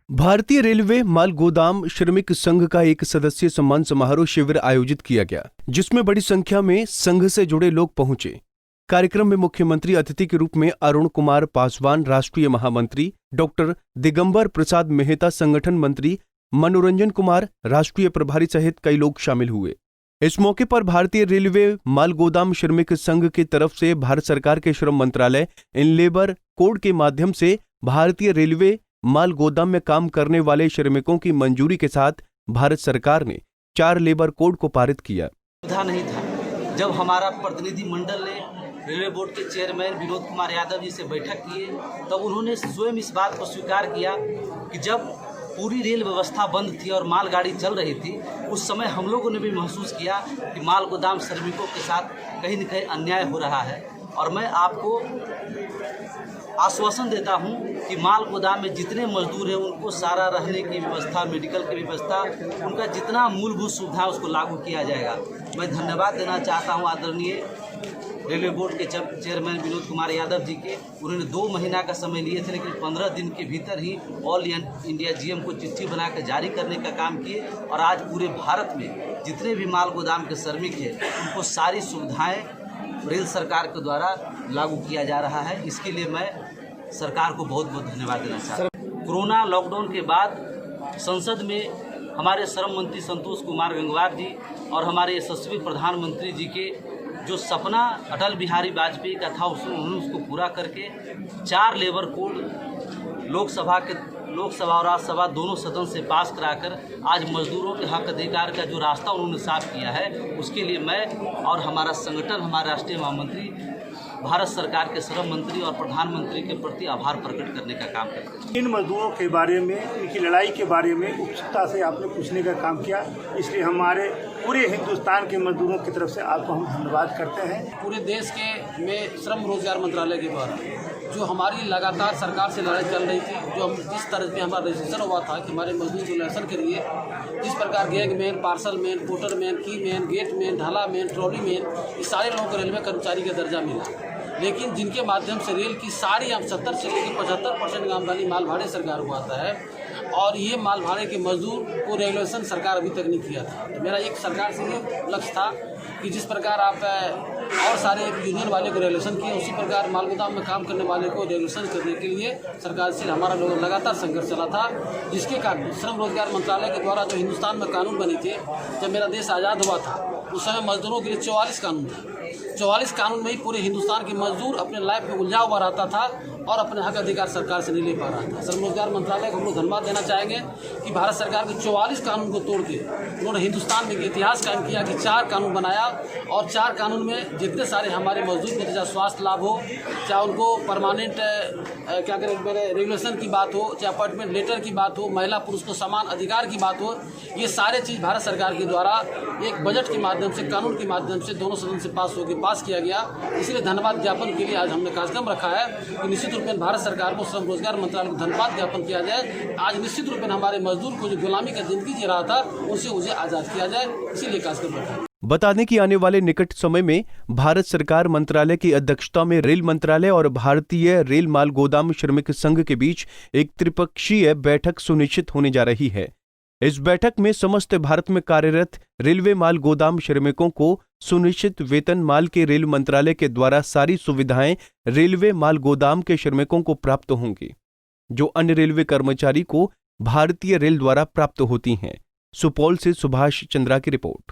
भारतीय रेलवे माल गोदाम श्रमिक संघ का एक सदस्यीय सम्मान समारोह शिविर आयोजित किया गया, जिसमें बड़ी संख्या में संघ से जुड़े लोग पहुंचे। कार्यक्रम में मुख्यमंत्री अतिथि के रूप में अरुण कुमार पासवान, राष्ट्रीय महामंत्री डॉक्टर दिगंबर प्रसाद मेहता, संगठन मंत्री मनोरंजन कुमार, राष्ट्रीय प्रभारी सहित कई लोग शामिल हुए। इस मौके पर भारतीय रेलवे माल गोदाम श्रमिक संघ की तरफ से भारत सरकार के श्रम मंत्रालय इन लेबर कोड के माध्यम से भारतीय रेलवे माल गोदाम में काम करने वाले श्रमिकों की मंजूरी के साथ भारत सरकार ने 4 लेबर कोड को पारित किया। सुविधा नहीं था। जब हमारा प्रतिनिधि मंडल ने रेलवे बोर्ड के चेयरमैन विनोद कुमार यादव जी से बैठक किए, तब उन्होंने स्वयं इस बात को स्वीकार किया कि जब पूरी रेल व्यवस्था बंद थी और मालगाड़ी चल रही थी, उस समय हम लोगों ने भी महसूस किया कि माल गोदाम श्रमिकों के साथ कहीं न कहीं अन्याय हो रहा है। और मैं आपको आश्वासन देता हूं कि माल गोदाम में जितने मजदूर हैं उनको सारा रहने की व्यवस्था, मेडिकल की व्यवस्था, उनका जितना मूलभूत सुविधा उसको लागू किया जाएगा। मैं धन्यवाद देना चाहता हूं आदरणीय रेलवे बोर्ड के चेयरमैन विनोद कुमार यादव जी के। उन्होंने 2 महीना का समय लिए थे, लेकिन 15 दिन के भीतर ही ऑल इंडिया जीएम को चिट्ठी बनाकर जारी करने का काम किए। और आज पूरे भारत में जितने भी माल गोदाम के श्रमिक हैं उनको सारी सुविधाएँ रेल सरकार के द्वारा लागू किया जा रहा है। इसके लिए मैं सरकार को बहुत बहुत धन्यवाद देना चाहता हूँ। कोरोना लॉकडाउन के बाद संसद में हमारे श्रम मंत्री संतोष कुमार गंगवार जी और हमारे यशस्वी प्रधानमंत्री जी के जो सपना अटल बिहारी वाजपेयी का था, उन्होंने उसको पूरा करके 4 लेबर कोड लोकसभा और राज्यसभा दोनों सदन से पास कराकर आज मजदूरों के हक अधिकार का जो रास्ता उन्होंने साफ किया है, उसके लिए मैं और हमारा संगठन, हमारे राष्ट्रीय महामंत्री भारत सरकार के श्रम मंत्री और प्रधानमंत्री के प्रति आभार प्रकट करने का काम करते हैं। इन मजदूरों के बारे में, इनकी लड़ाई के बारे में उत्सुकता से आपने पूछने का काम किया, इसलिए हमारे पूरे हिंदुस्तान के मजदूरों की तरफ से आपको हम धन्यवाद करते हैं। पूरे देश के में श्रम रोजगार मंत्रालय के द्वारा जो हमारी लगातार सरकार से लड़ाई चल रही थी, जो हम जिस तरह से हमारा रजिस्ट्रेशन हुआ था कि हमारे मजदूर रिलेशन के लिए जिस प्रकार gang man, parcel man, porter man, की मैन, गेट मैन, ढाला मैन, ट्रॉली मैन, इस सारे लोगों को रेलवे कर्मचारी का दर्जा मिला, लेकिन जिनके माध्यम से रेल की सारी 70 से लेकर 75% आमदनी माल भाड़े सरकार को आता है, और ये माल भाड़े के मजदूर को रेगुलेशन सरकार अभी तक नहीं किया था। तो मेरा एक सरकार से ये लक्ष्य था कि जिस प्रकार आप और सारे यूनियन वाले को रेगुलेशन किए, उसी प्रकार माल गोदाम में काम करने वाले को रेगुलेशन करने के लिए सरकार से हमारा लोग लगातार संघर्ष चला था, जिसके कारण श्रम रोजगार मंत्रालय के द्वारा जो हिंदुस्तान में कानून बने थे, जब मेरा देश आज़ाद हुआ था उस समय मजदूरों के लिए 44 कानून था। 44 कानून में ही पूरे हिंदुस्तान के मजदूर अपने लाइफ में उलझा हुआ रहता था और अपने हक अधिकार सरकार से नहीं ले पा रहा था। श्रम रोजगार मंत्रालय को हम लोग धन्यवाद देना चाहेंगे कि भारत सरकार के 44 कानून को तोड़ के उन्होंने हिंदुस्तान में इतिहास कायम किया कि 4 कानून बनाया, और 4 कानून में जितने सारे हमारे मजदूर को चाहे स्वास्थ्य लाभ हो, चाहे उनको परमानेंट क्या करें रेगुलेशन की बात हो, चाहे अपॉइंटमेंट लेटर की बात हो, महिला पुरुष को समान अधिकार की बात हो, ये सारे चीज़ भारत सरकार के द्वारा एक बजट के माध्यम से, कानून के माध्यम से दोनों सदन से पास किया गया। इसलिए धन्यवाद ज्ञापन के लिए आज हमने कार्यक्रम रखा है कि निश्चित रूप में भारत सरकार को, श्रम रोजगार मंत्रालय को धन्यवाद ज्ञापन किया जाए। आज निश्चित रूप में हमारे मजदूर को जो गुलामी का जिंदगी जी रहा था उनसे उसे आज़ाद किया जाए, इसीलिए कार्यक्रम रखा है। बता दें कि आने वाले निकट समय में भारत सरकार मंत्रालय की अध्यक्षता में रेल मंत्रालय और भारतीय रेल माल गोदाम श्रमिक संघ के बीच एक त्रिपक्षीय बैठक सुनिश्चित होने जा रही है। इस बैठक में समस्त भारत में कार्यरत रेलवे माल गोदाम श्रमिकों को सुनिश्चित वेतन माल के रेल मंत्रालय के द्वारा सारी सुविधाएं रेलवे माल गोदाम के श्रमिकों को प्राप्त होंगी, जो अन्य रेलवे कर्मचारी को भारतीय रेल द्वारा प्राप्त होती हैं। सुपौल से सुभाष चंद्रा की रिपोर्ट।